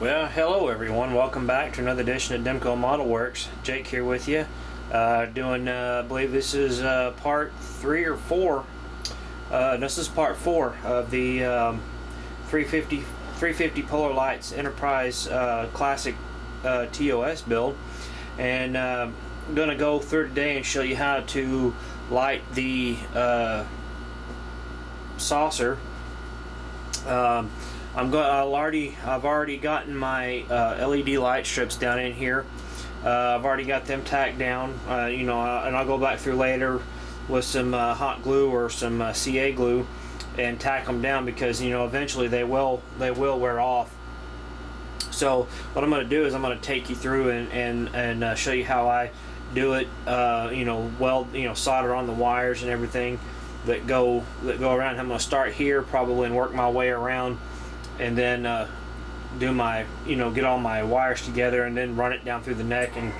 Well, hello everyone. Welcome back to another edition of Demko Modelworks. Jake here with you. I believe this is part 3 or 4. This is part 4 of the 350 Polar Lights Enterprise Classic TOS build. And I'm going to go through today and show you how to light the saucer. I've already gotten my LED light strips down in here. I've already got them tacked down, and I'll go back through later with some hot glue or some CA glue and tack them down, because eventually they will wear off. So what I'm going to do is I'm going to take you through and show you how I do it. Solder on the wires and everything that go around. I'm going to start here probably and work my way around, and then get all my wires together and then run it down through the neck and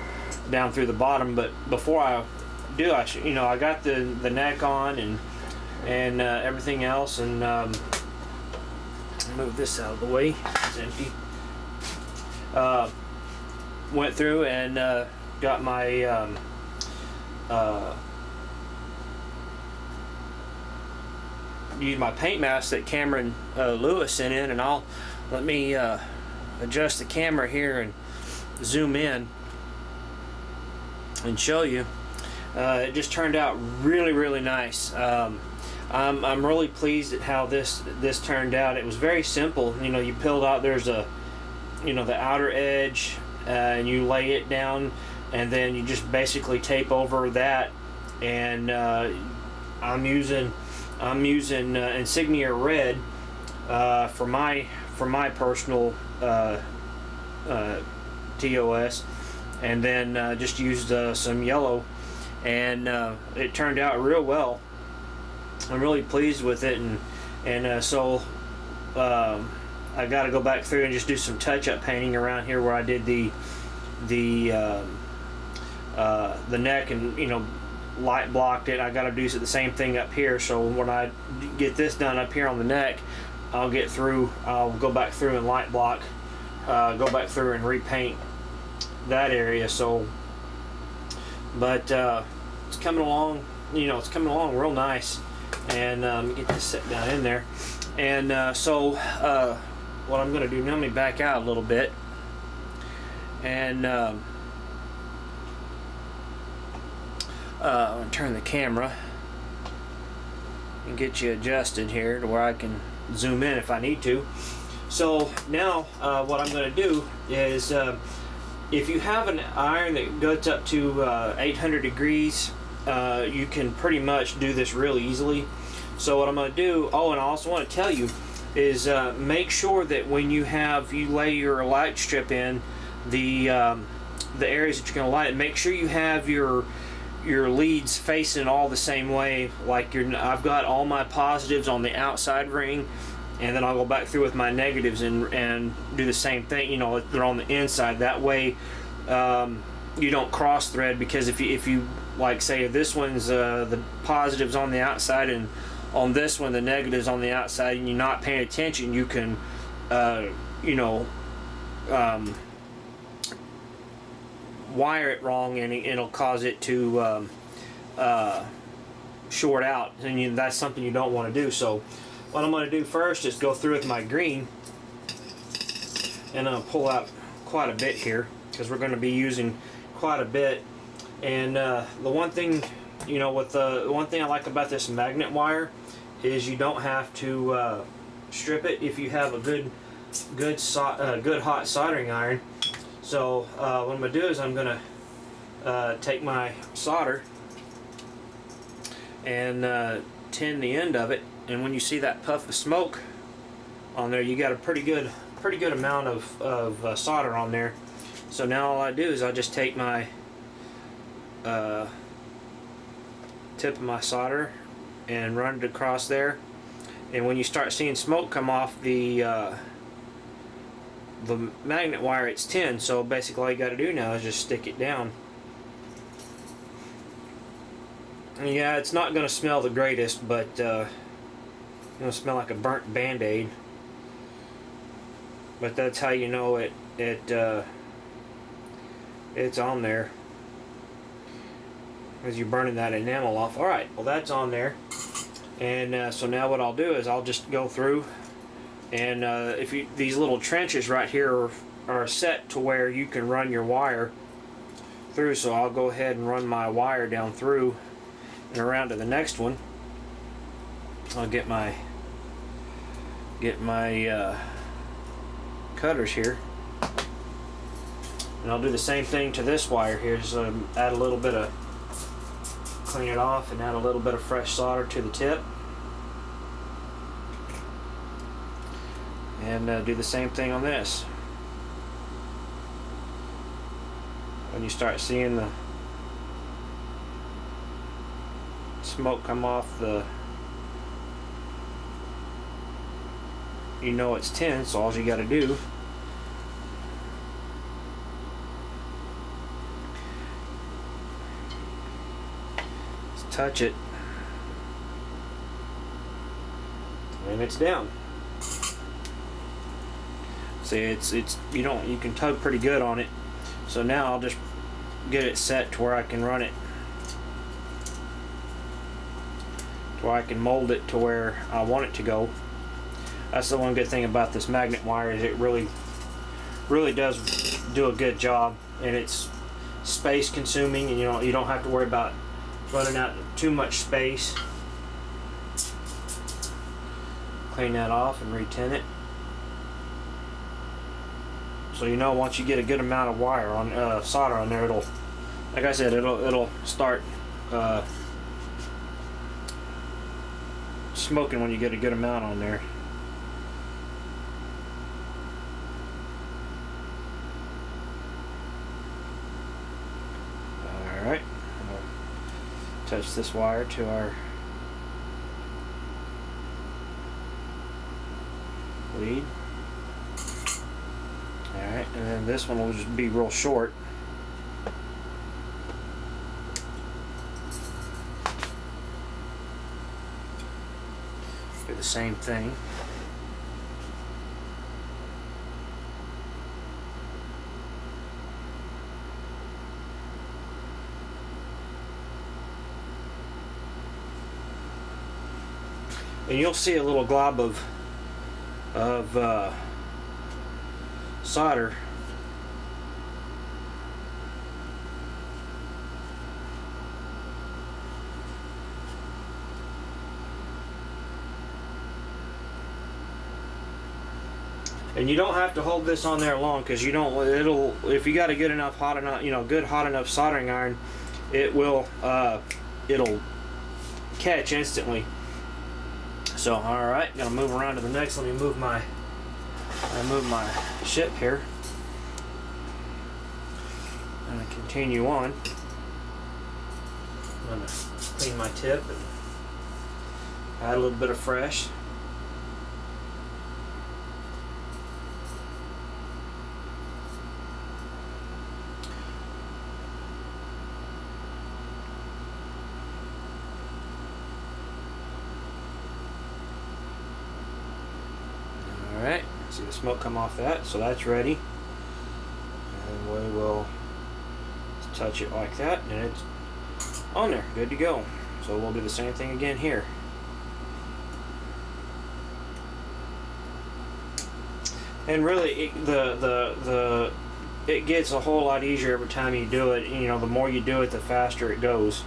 down through the bottom. But before I do, I got the neck on and everything else, and move this out of the way. It's empty. Went through and got my use my paint mask that Cameron Lewis sent in, and let me adjust the camera here and zoom in and show you. It just turned out really nice. I'm really pleased at how this turned out. It was very simple. You peel out, there's the outer edge, and you lay it down, and then you just basically tape over that. And I'm using Insignia Red for my personal TOS, and then just used some yellow, and it turned out real well. I'm really pleased with it, and so I got to go back through and just do some touch-up painting around here where I did the neck and light blocked it. I got to do the same thing up here. So when I get this done up here on the neck, I'll go back through and light block, go back through and repaint that area. So, but it's coming along. It's coming along real nice. And let me get this set down in there. And so what I'm going to do now, let me back out a little bit, and I'm going to turn the camera and get you adjusted here to where I can zoom in if I need to. So now what I'm going to do is, if you have an iron that goes up to 800 degrees, you can pretty much do this really easily. So what I'm going to do, and I also want to tell you, is make sure that when you lay your light strip in the areas that you're going to light, make sure you have your leads facing all the same way. Like I've got all my positives on the outside ring, and then I'll go back through with my negatives and do the same thing. They're on the inside. That way you don't cross thread, because if you like, say this one's the positives on the outside, and on this one the negatives on the outside, and you're not paying attention, you can wire it wrong, and it'll cause it to short out, and that's something you don't want to do. So what I'm going to do first is go through with my green, and I'll pull out quite a bit here because we're going to be using quite a bit. And the one thing I like about this magnet wire is you don't have to strip it if you have a good hot soldering iron. So what I'm going to do is I'm going to take my solder and tin the end of it, and when you see that puff of smoke on there, you got a pretty good amount of solder on there. So now all I do is I just take my tip of my solder and run it across there, and when you start seeing smoke come off the magnet wire, it's tin. So basically all you got to do now is just stick it down. And yeah, it's not going to smell the greatest, but it's going to smell like a burnt Band-Aid. but that's how you know it's on there, as you're burning that enamel off. All right, well that's on there, and so now what I'll do is I'll just go through, and these little trenches right here are set to where you can run your wire through. So I'll go ahead and run my wire down through and around to the next one. I'll get my cutters here, and I'll do the same thing to this wire here. So add a little bit of, clean it off and add a little bit of fresh solder to the tip, and do the same thing on this. When you start seeing the smoke come off you know it's tin, so all you got to do is touch it and it's down. See, it's you can tug pretty good on it. So now I'll just get it set to where I can run it, to where I can mold it to where I want it to go. That's the one good thing about this magnet wire, is it really does do a good job, and it's space consuming, and you don't have to worry about running out too much space. Clean that off and re-tin it. So once you get a good amount of wire on solder on there, it'll, like I said, it'll start smoking when you get a good amount on there. All right, I'll touch this wire to our lead. Alright, and then this one will just be real short. Do the same thing. And you'll see a little glob of solder and you don't have to hold this on there long, because if you got a good hot enough soldering iron, it'll catch instantly. So all right, gonna move around to the next. Let me move my ship here. I'm going to continue on. I'm going to clean my tip and add a little bit of fresh. Alright, see the smoke come off that, so that's ready. And we will touch it like that, and it's on there, good to go. So we'll do the same thing again here. And really, it gets a whole lot easier every time you do it. The more you do it, the faster it goes.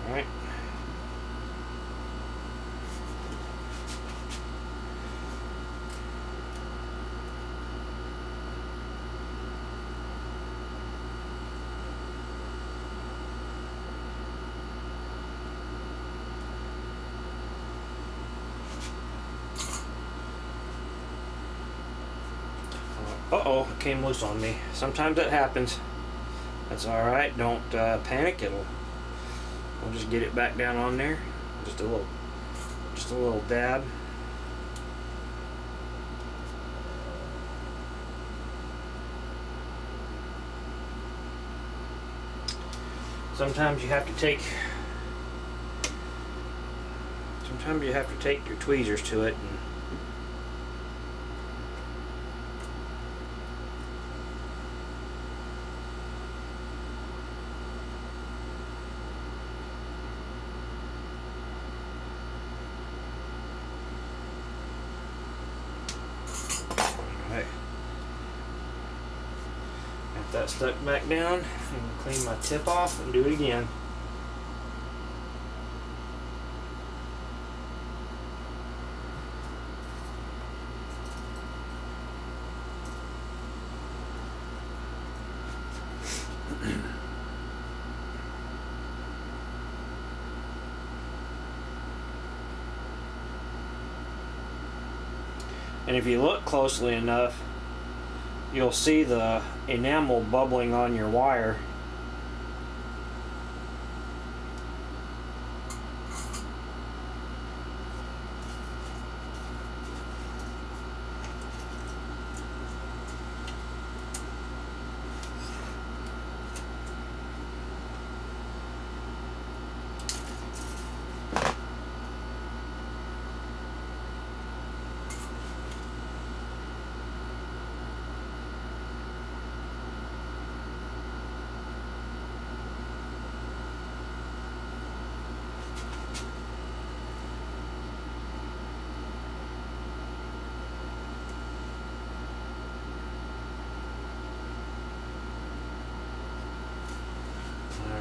All right. Uh-oh, it came loose on me. Sometimes that happens. That's alright, don't panic. I'll just get it back down on there. Just a little dab. sometimes you have to take your tweezers to it. And if that stuck back down, and clean my tip off and do it again. And if you look closely enough, you'll see the enamel bubbling on your wire.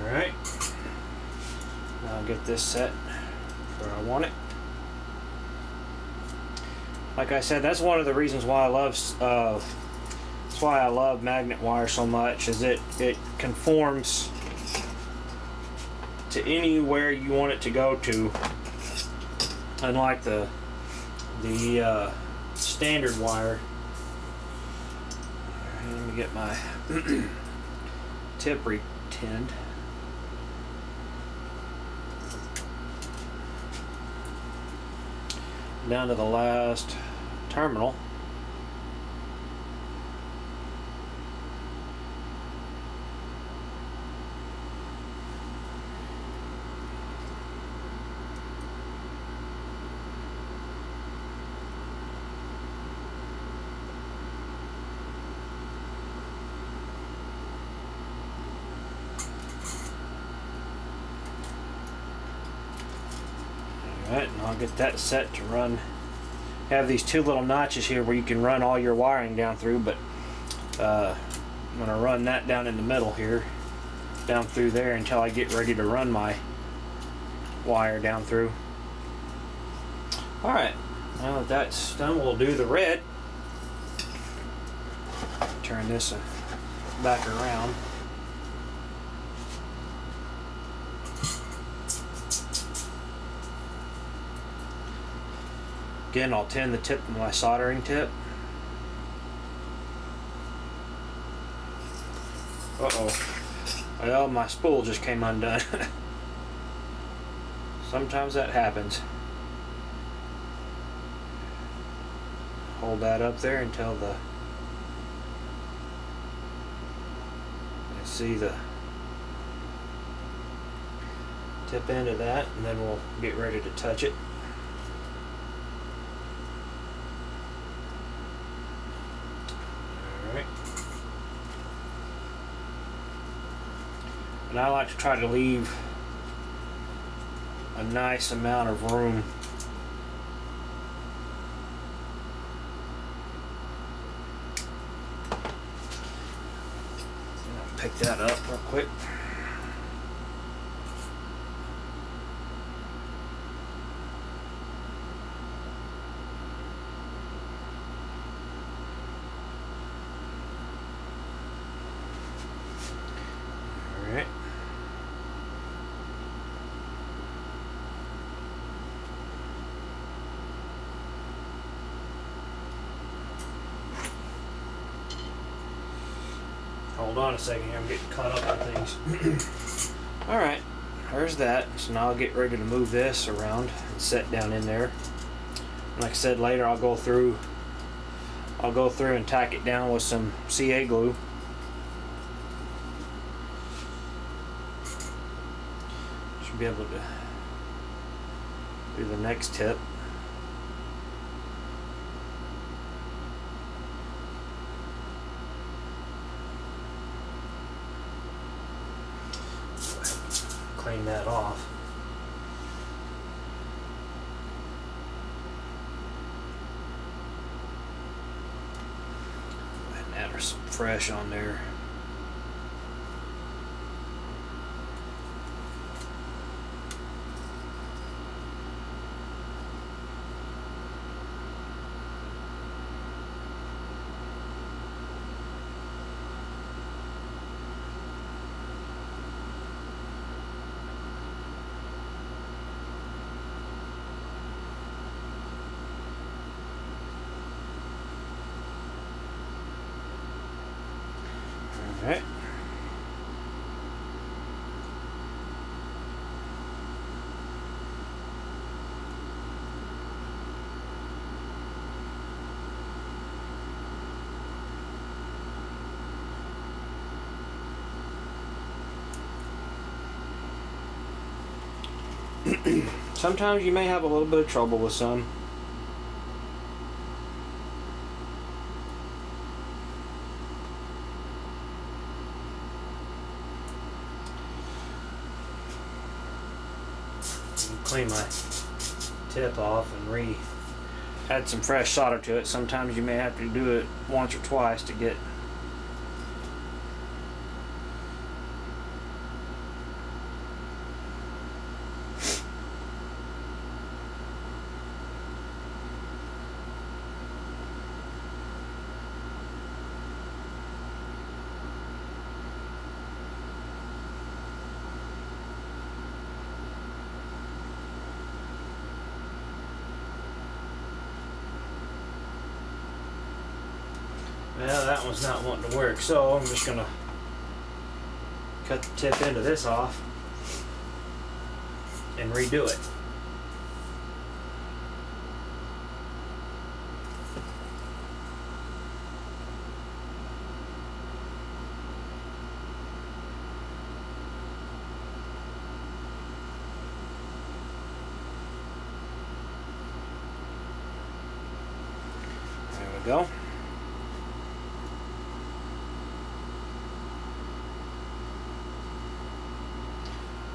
Alright, now I'll get this set where I want it. Like I said, that's one of the reasons why I love magnet wire so much, is it conforms to anywhere you want it to go to, unlike the standard wire. Let me get my tip retinned. Down to the last terminal. Alright, and I'll get that set to run. Have these two little notches here where you can run all your wiring down through, but I'm going to run that down in the middle here, down through there, until I get ready to run my wire down through. Alright, now that that's done, we'll do the red. Turn this back around. Again, I'll tin the tip of my soldering tip. Uh-oh. Well, my spool just came undone. Sometimes that happens. Hold that up there until I see the tip end of that, and then we'll get ready to touch it. And I like to try to leave a nice amount of room. I'll pick that up real quick. Hold on a second here, I'm getting caught up on things. Alright, there's that. So now I'll get ready to move this around and set down in there. And like I said, later I'll go through and tack it down with some CA glue. be able to do the next tip. Clean that off. Go ahead and add her some fresh on there. Alright. Sometimes you may have a little bit of trouble with some. Clean my tip off and add some fresh solder to it. Sometimes you may have to do it once or twice to get well, that one's not wanting to work, so I'm just gonna cut the tip end of this off and redo it. There we go.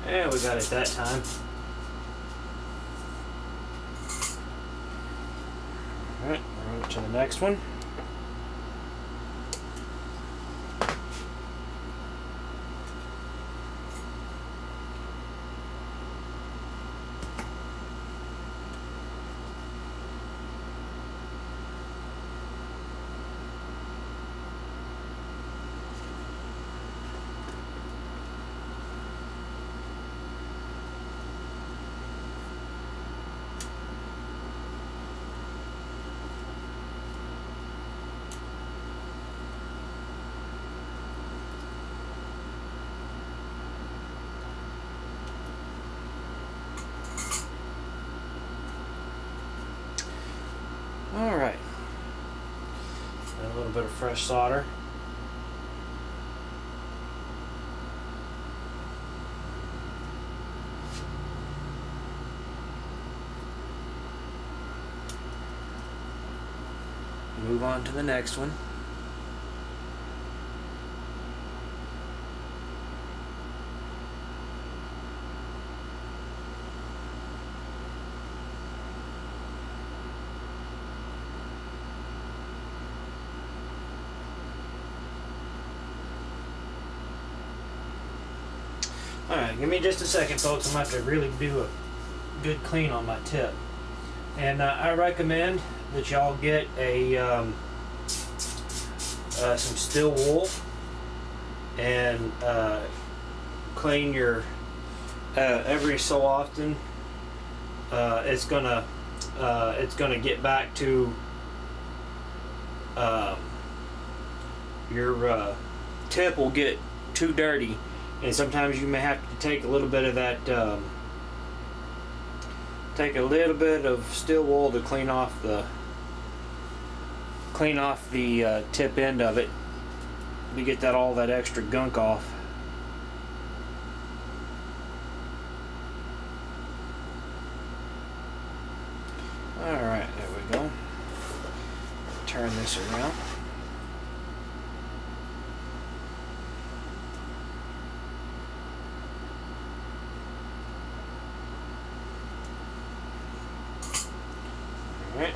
Yeah, we got it that time. Alright, we're on to the next one. Alright. A little bit of fresh solder. Move on to the next one. Alright, give me just a second, folks. I'm going to have to really do a good clean on my tip. And I recommend that y'all get some steel wool and clean your every so often. It's gonna get back to your tip will get too dirty, and sometimes you may have to take a little bit of that take a little bit of steel wool to clean off the tip end of it to get all that extra gunk off. turn this around. All right.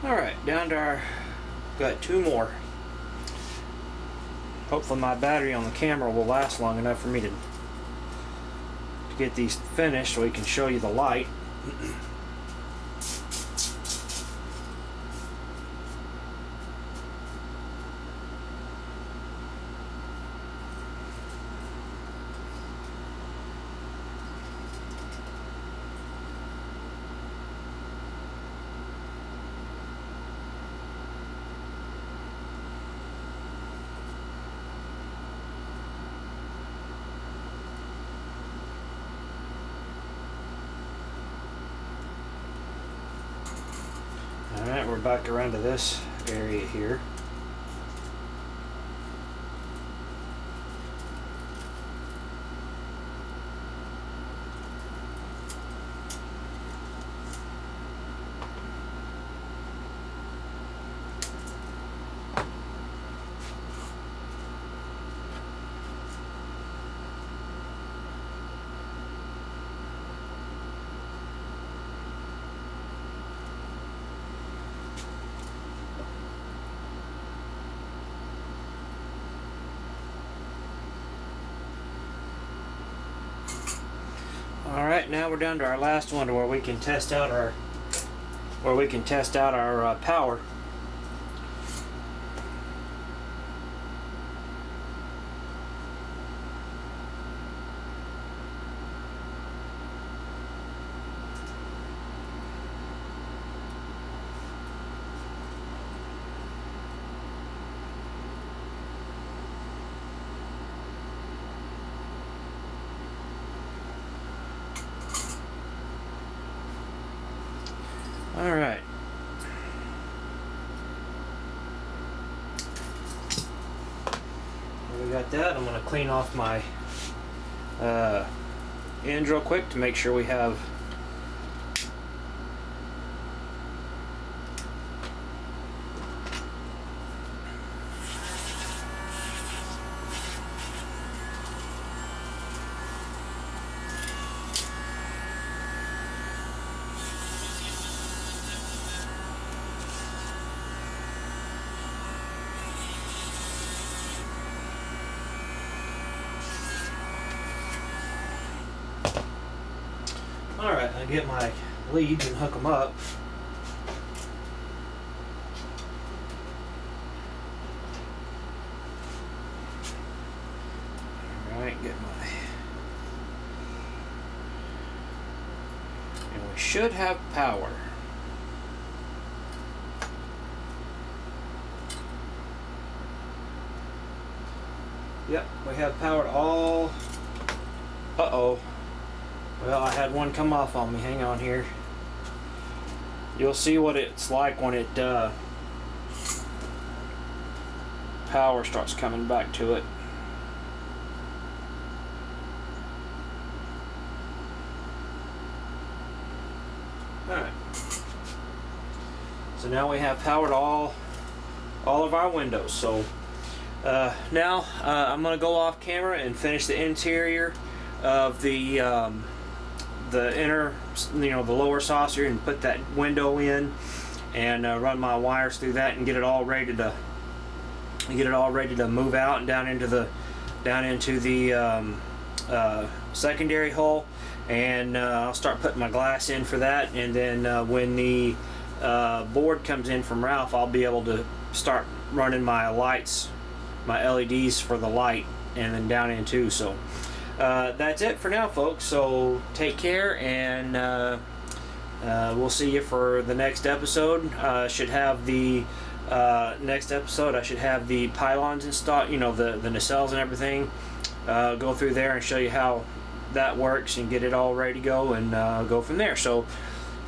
Alright, down to our, got two more. Hopefully my battery on the camera will last long enough for me to get these finished so we can show you the light. Alright, we're back around to this area here. Alright, now we're down to our last one where we can test out our power. All right. We got that. I'm going to clean off my ends real quick to make sure we have Alright, I get my leads and hook them up. Alright, get my... And we should have power. Yep, we have powered all... Uh-oh. Well, I had one come off on me. Hang on here. You'll see what it's like when it power starts coming back to it. Alright. So now we have powered all of our windows. So now I'm going to go off camera and finish the interior of the inner, the lower saucer, and put that window in, and run my wires through that and get it all ready to move out and down into the secondary hole, and I'll start putting my glass in for that, and then when the board comes in from Ralph, I'll be able to start running my lights, my LEDs for the light, and then down in too. So that's it for now, folks. So take care, and we'll see you for the next episode. Should have the next episode. I should have the pylons installed, you know, the nacelles and everything. Go through there and show you how that works and get it all ready to go, and go from there. So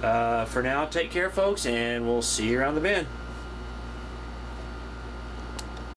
for now, take care, folks, and we'll see you around the bend.